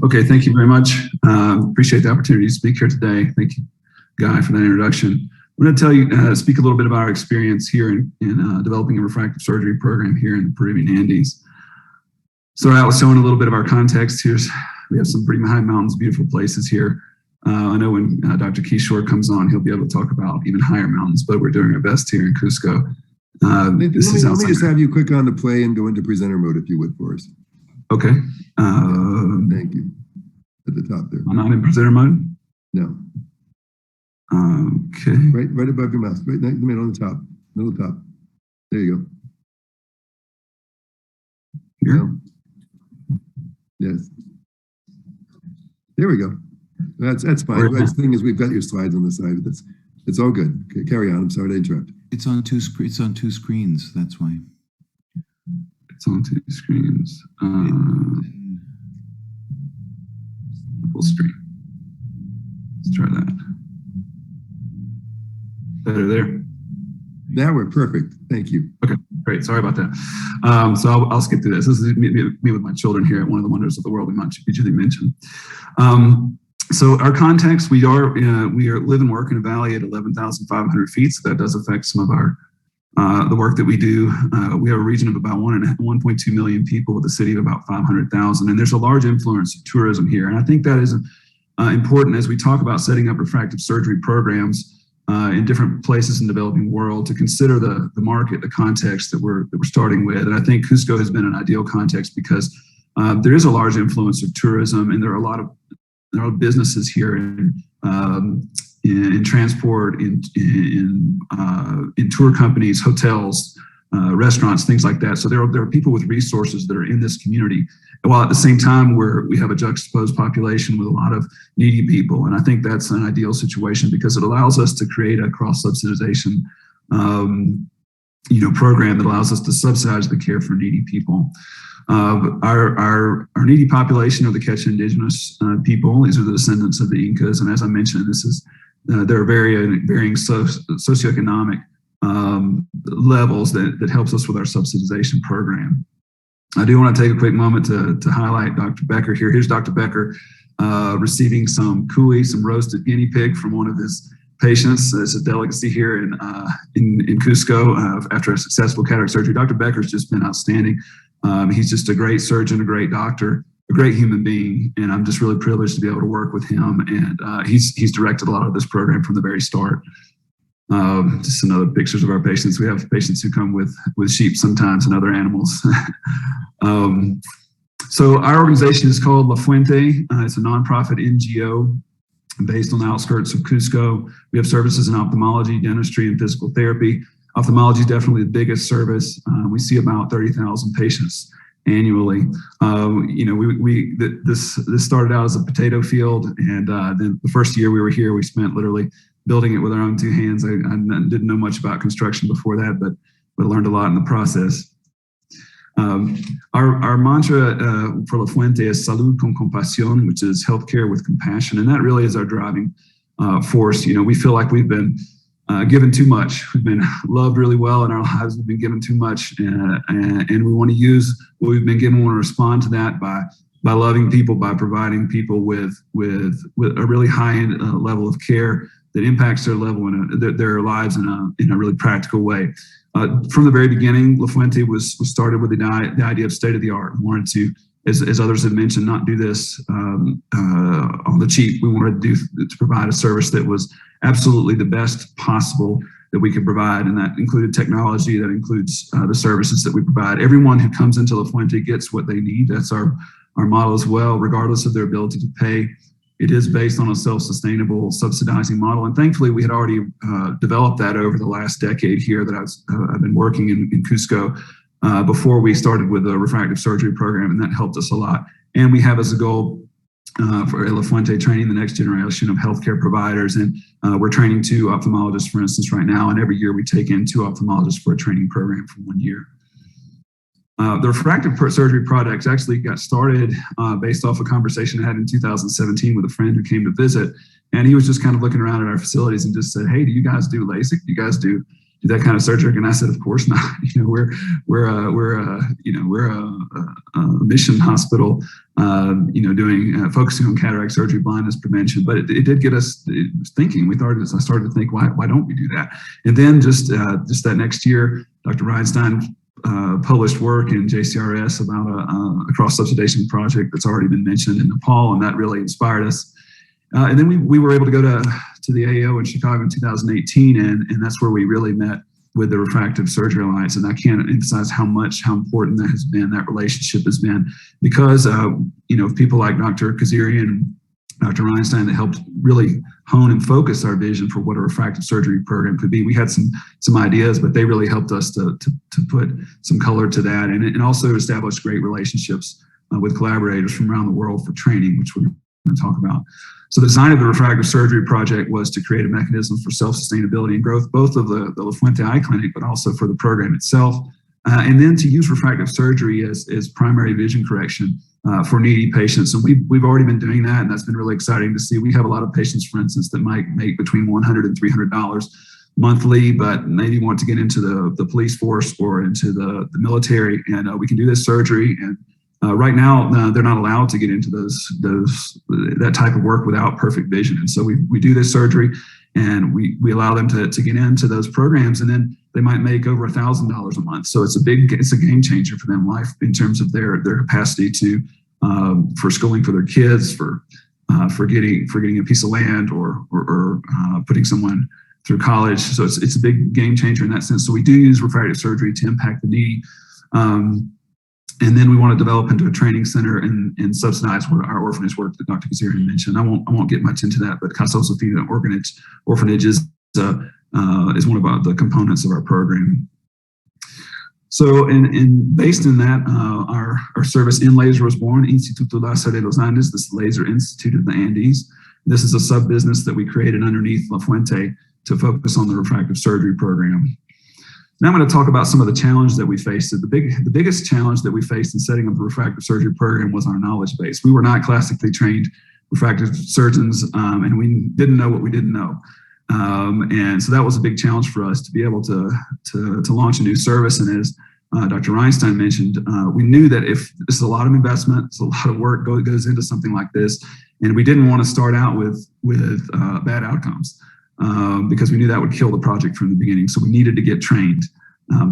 Okay, thank you very much. Appreciate the opportunity to speak here today. Thank you, Guy, for that introduction. I'm going to tell you, speak a little bit about our experience here in developing a refractive surgery program here in the Peruvian Andes. Start out with showing a little bit of our context. We have some pretty high mountains, beautiful places here. I know when Dr. Kishore comes on, he'll be able to talk about even higher mountains, but we're doing our best here in Cusco. Let me just have you click on the play and go into presenter mode, if you would, for us. Okay. Thank you. At the top there. I'm not in presenter mode? No. Okay. Right above your mouse, right in the middle on the top. Middle top. There you go. Here? No. Yes. There we go. That's fine. The thing is, we've got your slides on the side. It's all good. Okay, carry on. I'm sorry to interrupt. It's on two screens. That's why. It's on two screens. Full screen. Let's try that. Better there. Now we're perfect. Thank you. Okay, great. Sorry about that. So I'll skip through this. This is me with my children here at one of the wonders of the world we usually mention. So our context, we live and work in a valley at 11,500 feet. So that does affect some of our the work that we do. We have a region of about 1.2 million people with a city of about 500,000. And there's a large influence of tourism here. And I think that is important as we talk about setting up refractive surgery programs in different places in the developing world to consider the market, the context that we're starting with. And I think Cusco has been an ideal context because there is a large influence of tourism, and there are a lot of businesses here in transport, in tour companies, hotels, restaurants, things like that. So there are people with resources that are in this community, while at the same time we have a juxtaposed population with a lot of needy people. And I think that's an ideal situation because it allows us to create a cross-subsidization program that allows us to subsidize the care for needy people. Our needy population are the Quechua indigenous people. These are the descendants of the Incas. And as I mentioned, there are varying socioeconomic levels that helps us with our subsidization program. I do want to take a quick moment to highlight Dr. Becker here. Here's Dr. Becker receiving some cuy, some roasted guinea pig from one of his patients. It's a delicacy here in Cusco after a successful cataract surgery. Dr. Becker's just been outstanding. He's just a great surgeon, a great doctor, a great human being, and I'm just really privileged to be able to work with him. And he's directed a lot of this program from the very start. Just some other pictures of our patients. We have patients who come with sheep sometimes and other animals. So our organization is called La Fuente. It's a nonprofit NGO based on the outskirts of Cusco. We have services in ophthalmology, dentistry, and physical therapy. Ophthalmology is definitely the biggest service. We see about 30,000 patients annually. This started out as a potato field, and then the first year we were here, we spent literally building it with our own two hands. I didn't know much about construction before that, but learned a lot in the process. Our mantra for La Fuente is Salud con Compasión, which is healthcare with compassion, and that really is our driving force. We feel like we've been given too much. We've been loved really well in our lives. We've been given too much, and we want to use what we've been given. We want to respond to that by loving people, by providing people with a really high level of care that impacts their lives in a really practical way. From the very beginning, La Fuente was started with the idea of state of the art. We wanted to, as others have mentioned, not do this on the cheap. We wanted to provide a service that was absolutely the best possible that we could provide, and that included technology, that includes the services that we provide. Everyone who comes into La Fuente gets what they need. That's our model as well, regardless of their ability to pay. It is based on a self-sustainable subsidizing model, and thankfully we had already developed that over the last decade here that I've been working in Cusco before we started with the refractive surgery program, and that helped us a lot. And we have as a goal for La Fuente training the next generation of healthcare providers, and we're training 2 ophthalmologists, for instance, right now, and every year we take in 2 ophthalmologists for a training program for 1 year. The refractive surgery project actually got started based off a conversation I had in 2017 with a friend who came to visit, and he was just kind of looking around at our facilities and just said, "Hey, do you guys do LASIK? Do you guys do do that kind of surgery? And I said, of course not. We're a mission hospital, doing focusing on cataract surgery, blindness prevention. But it did get us thinking. I started to think, why don't we do that? And then just that next year, Dr. Reinstein published work in JCRS about a cross-subsidization project that's already been mentioned in Nepal, and that really inspired us. And then we were able to go to the AAO in Chicago in 2018, and that's where we really met with the Refractive Surgery Alliance. And I can't emphasize how important that relationship has been, because people like Dr. Kazarian and Dr. Reinstein that helped really hone and focus our vision for what a refractive surgery program could be. We had some ideas, but they really helped us to put some color to that, and also establish great relationships with collaborators from around the world for training, which we're going to talk about. So the design of the refractive surgery project was to create a mechanism for self-sustainability and growth, both of the La Fuente Eye Clinic, but also for the program itself. And then to use refractive surgery as primary vision correction for needy patients. And we've already been doing that, and that's been really exciting to see. We have a lot of patients, for instance, that might make between $100 and $300 monthly, but maybe want to get into the police force or into the military, and we can do this surgery. And right now, they're not allowed to get into that type of work without perfect vision. And so we do this surgery, and we allow them to get into those programs, and then they might make over $1,000 a month. So it's a game changer for them life in terms of their capacity to for schooling for their kids, for getting a piece of land, or putting someone through college. So it's a big game changer in that sense. So we do use refractive surgery to impact the needy. And then we want to develop into a training center and subsidize our orphanage work that Dr. Kazarian mentioned. I won't get much into that, but Casa Sofia Orphanage is one of the components of our program. So, based in that, our service in laser was born, Instituto Láser de los Andes, this Laser Institute of the Andes. This is a sub-business that we created underneath La Fuente to focus on the refractive surgery program. Now I'm going to talk about some of the challenges that we faced. The biggest challenge that we faced in setting up the refractive surgery program was our knowledge base. We were not classically trained refractive surgeons, and we didn't know what we didn't know. And so that was a big challenge for us to be able to launch a new service. And as Dr. Reinstein mentioned, we knew that if this is a lot of investment, it's a lot of work goes into something like this, and we didn't want to start out with bad outcomes. Because we knew that would kill the project from the beginning. So we needed to get trained.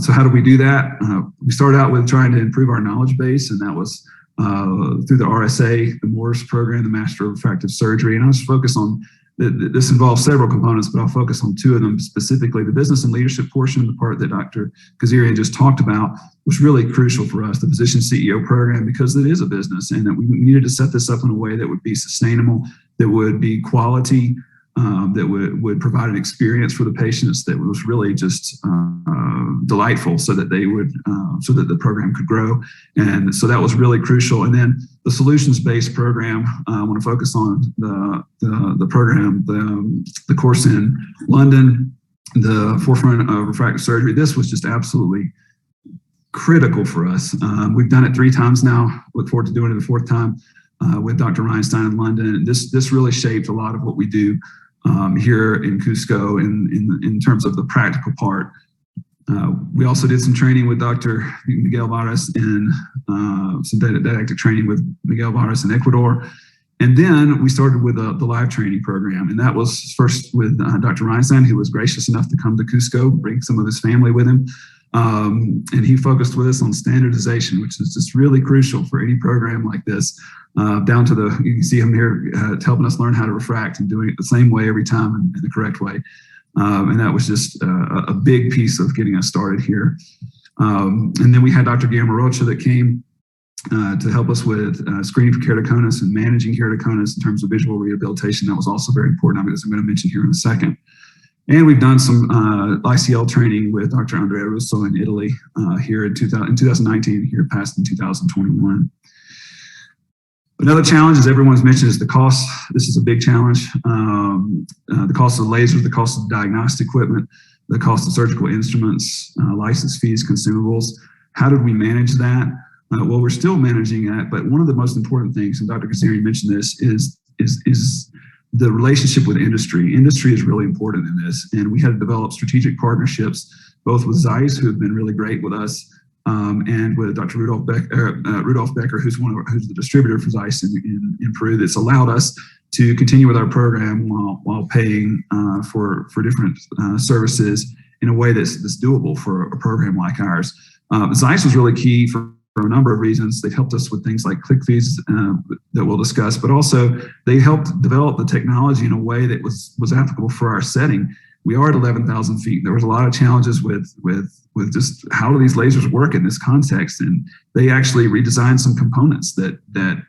So how do we do that? We started out with trying to improve our knowledge base, and that was through the RSA, the Morse program, the Master of Refractive Surgery. And I was focused on, this involves several components, but I'll focus on two of them specifically. The business and leadership portion, the part that Dr. Kazarian just talked about, was really crucial for us, the physician CEO program, because it is a business, and that we needed to set this up in a way that would be sustainable, that would be quality, that would provide an experience for the patients that was really just delightful, so that the program could grow. And so that was really crucial. And then the solutions-based program, I want to focus on the program, the course in London, the forefront of refractive surgery. This was just absolutely critical for us. We've done it 3 times now. Look forward to doing it a 4th time with Dr. Reinstein in London. This really shaped a lot of what we do here in Cusco in terms of the practical part. We also did some training with Dr. Miguel Varas and some didactic training with Miguel Varas in Ecuador. And then we started with the live training program. And that was first with Dr. Reinstein, who was gracious enough to come to Cusco, bring some of his family with him. And he focused with us on standardization, which is just really crucial for any program like this, down to you can see him here helping us learn how to refract and doing it the same way every time in the correct way. And that was just a big piece of getting us started here. And then we had Dr. Guillermo Rocha that came to help us with screening for keratoconus and managing keratoconus in terms of visual rehabilitation. That was also very important, as I'm going to mention here in a second. And we've done some ICL training with Dr. Andrea Russo in Italy here in 2019, here passed in 2021. Another challenge, as everyone's mentioned, is the cost. This is a big challenge. The cost of lasers, the cost of diagnostic equipment, the cost of surgical instruments, license fees, consumables. How did we manage that? Well, we're still managing that, but one of the most important things, and Dr. Kazarian mentioned this, is the relationship with industry. Industry is really important in this, and we had to develop strategic partnerships both with Zeiss, who have been really great with us, and with Dr. Rudolf Becker, who's the distributor for Zeiss in Peru. That's allowed us to continue with our program while paying for different services in a way that's doable for a program like ours. Zeiss was really key for a number of reasons. They've helped us with things like click fees that we'll discuss, but also they helped develop the technology in a way that was applicable for our setting. We are at 11,000 feet. There was a lot of challenges with just how do these lasers work in this context, and they actually redesigned some components that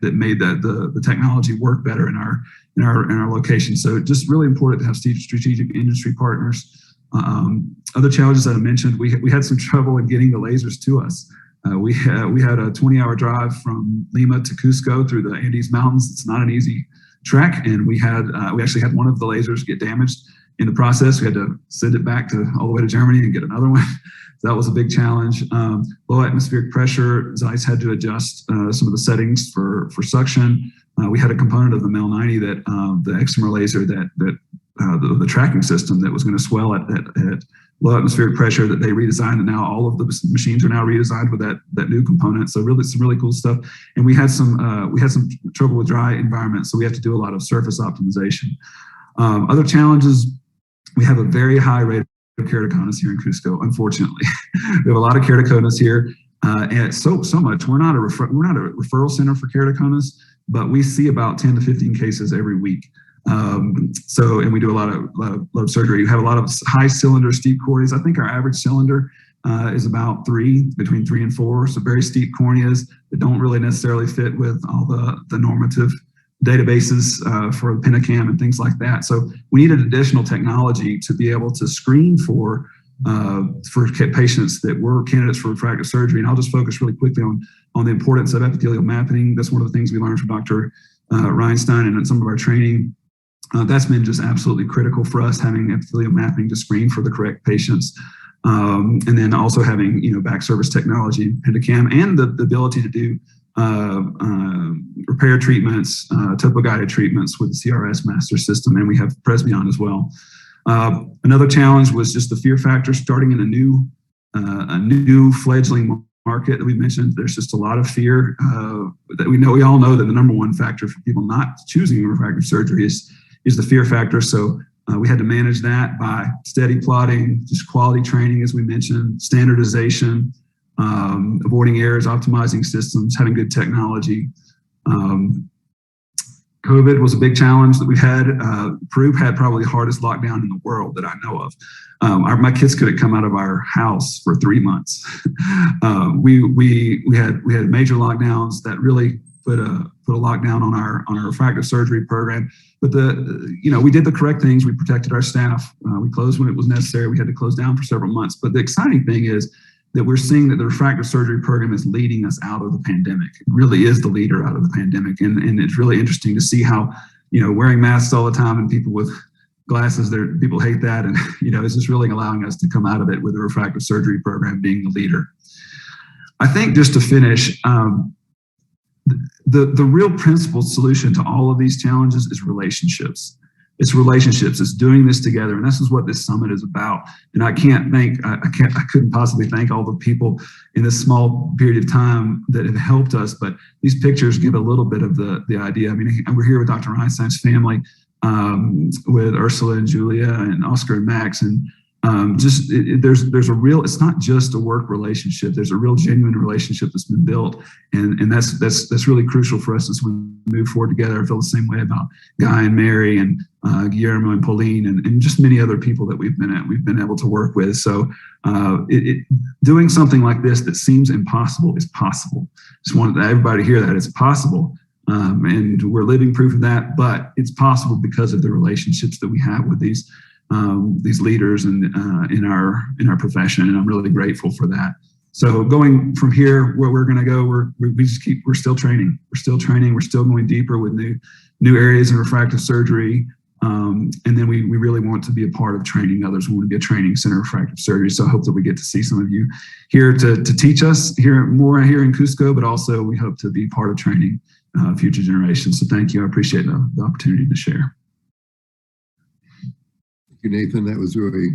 made the technology work better in our location. So just really important to have strategic industry partners. Other challenges that I mentioned, we had some trouble in getting the lasers to us. We had a 20-hour drive from Lima to Cusco through the Andes Mountains. It's not an easy trek, and we actually had one of the lasers get damaged in the process. We had to send it back all the way to Germany and get another one. So that was a big challenge. Low atmospheric pressure, Zeiss had to adjust some of the settings for suction. We had a component of the MEL 90 that the excimer laser the tracking system that was going to swell at low atmospheric pressure that they redesigned, and now all of the machines are now redesigned with that new component. So really, some really cool stuff. And we had some trouble with dry environments, so we have to do a lot of surface optimization. Other challenges, we have a very high rate of keratoconus here in Cusco. Unfortunately, we have a lot of keratoconus here, and so much. We're not a referral center for keratoconus, but we see about 10 to 15 cases every week. And we do a lot of surgery. We have a lot of high cylinder steep corneas. I think our average cylinder is about between 3 and 4. So very steep corneas that don't really necessarily fit with all the normative databases for Pentacam and things like that. So we needed additional technology to be able to screen for patients that were candidates for refractive surgery. And I'll just focus really quickly on the importance of epithelial mapping. That's one of the things we learned from Dr. Reinstein and in some of our training. That's been just absolutely critical for us, having epithelial mapping to screen for the correct patients. And then also having, back service technology, Pentacam, and the ability to do repair treatments, topo-guided treatments with the CRS master system, and we have Presbyon as well. Another challenge was just the fear factor starting in a new fledgling market that we mentioned. There's just a lot of fear that we all know that the number one factor for people not choosing refractive surgery is the fear factor. So we had to manage that by steady plotting, just quality training, as we mentioned, standardization, avoiding errors, optimizing systems, having good technology. COVID was a big challenge that we had. Peru had probably the hardest lockdown in the world that I know of. My kids couldn't come out of our house for 3 months. We had major lockdowns that really put a lockdown on our refractive surgery program. But we did the correct things. We protected our staff. We closed when it was necessary. We had to close down for several months. But the exciting thing is that we're seeing that the refractive surgery program is leading us out of the pandemic. It really is the leader out of the pandemic. And it's really interesting to see how, wearing masks all the time and people with glasses, people hate that. And, it's just really allowing us to come out of it with the refractive surgery program being the leader. I think just to finish, the real principal solution to all of these challenges is relationships. It's relationships. It's doing this together, and this is what this summit is about. And I couldn't possibly thank all the people in this small period of time that have helped us. But these pictures give a little bit of the idea. I mean, we're here with Dr. Reinstein's family, with Ursula and Julia and Oscar and Max, and there's a real. It's not just a work relationship. There's a real genuine relationship that's been built, and that's really crucial for us as we move forward together. I feel the same way about Guy and Mary and Guillermo and Pauline and just many other people that we've been able to work with. So doing something like this that seems impossible is possible. Just wanted everybody to hear that it's possible. And we're living proof of that, but it's possible because of the relationships that we have with these leaders and in our profession, and I'm really grateful for that. So going from here, where we're going to go, we're still training. We're still going deeper with new areas in refractive surgery, and then we really want to be a part of training others. We want to be a training center of refractive surgery. So I hope that we get to see some of you here to teach us more here in Cusco, but also we hope to be part of training future generations. So thank you. I appreciate the opportunity to share. you, Nathan. That was really